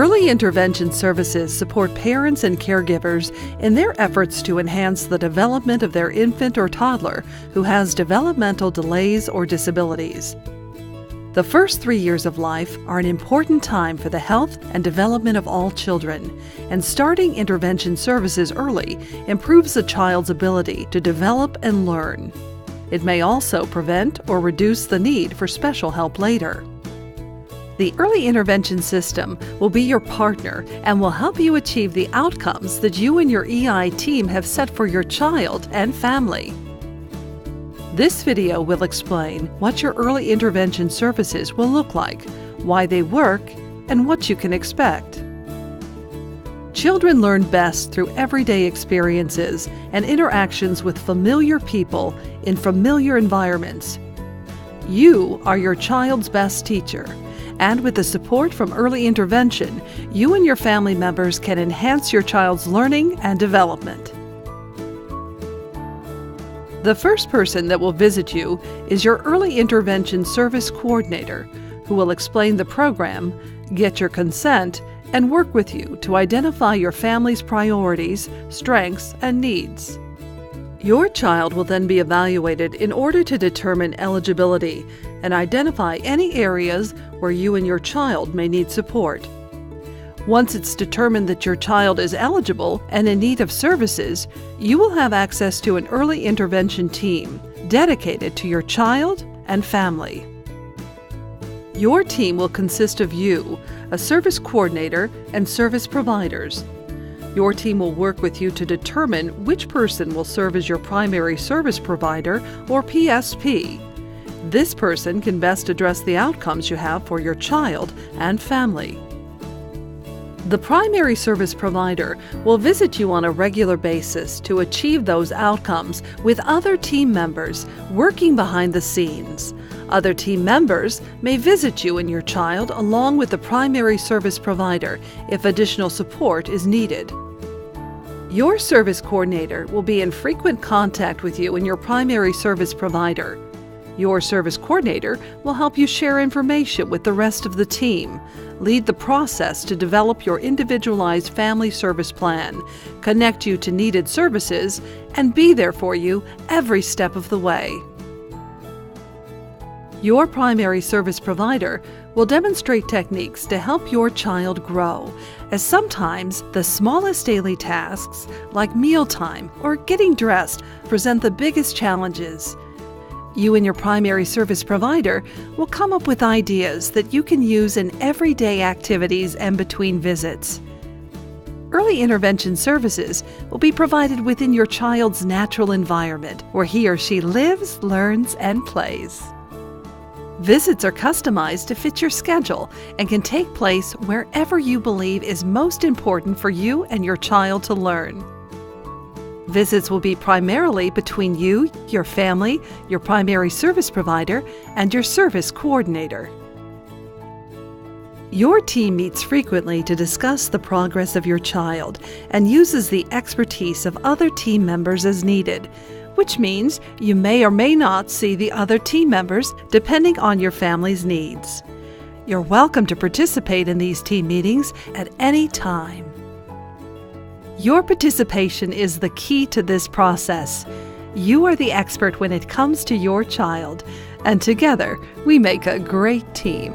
Early intervention services support parents and caregivers in their efforts to enhance the development of their infant or toddler who has developmental delays or disabilities. The first 3 years of life are an important time for the health and development of all children, and starting intervention services early improves a child's ability to develop and learn. It may also prevent or reduce the need for special help later. The Early Intervention System will be your partner and will help you achieve the outcomes that you and your EI team have set for your child and family. This video will explain what your early intervention services will look like, why they work, and what you can expect. Children learn best through everyday experiences and interactions with familiar people in familiar environments. You are your child's best teacher, and with the support from early intervention, you and your family members can enhance your child's learning and development. The first person that will visit you is your Early Intervention Service Coordinator, who will explain the program, get your consent, and work with you to identify your family's priorities, strengths, and needs. Your child will then be evaluated in order to determine eligibility and identify any areas where you and your child may need support. Once it's determined that your child is eligible and in need of services, you will have access to an early intervention team dedicated to your child and family. Your team will consist of you, a service coordinator, and service providers. Your team will work with you to determine which person will serve as your primary service provider, or PSP. This person can best address the outcomes you have for your child and family. The primary service provider will visit you on a regular basis to achieve those outcomes with other team members working behind the scenes. Other team members may visit you and your child along with the primary service provider if additional support is needed. Your service coordinator will be in frequent contact with you and your primary service provider. Your service coordinator will help you share information with the rest of the team, lead the process to develop your individualized family service plan, connect you to needed services, and be there for you every step of the way. Your primary service provider will demonstrate techniques to help your child grow, as sometimes the smallest daily tasks, like mealtime or getting dressed, present the biggest challenges. You and your primary service provider will come up with ideas that you can use in everyday activities and between visits. Early intervention services will be provided within your child's natural environment, where he or she lives, learns, and plays. Visits are customized to fit your schedule and can take place wherever you believe is most important for you and your child to learn. Visits will be primarily between you, your family, your primary service provider, and your service coordinator. Your team meets frequently to discuss the progress of your child and uses the expertise of other team members as needed, which means you may or may not see the other team members depending on your family's needs. You're welcome to participate in these team meetings at any time. Your participation is the key to this process. You are the expert when it comes to your child, and together we make a great team.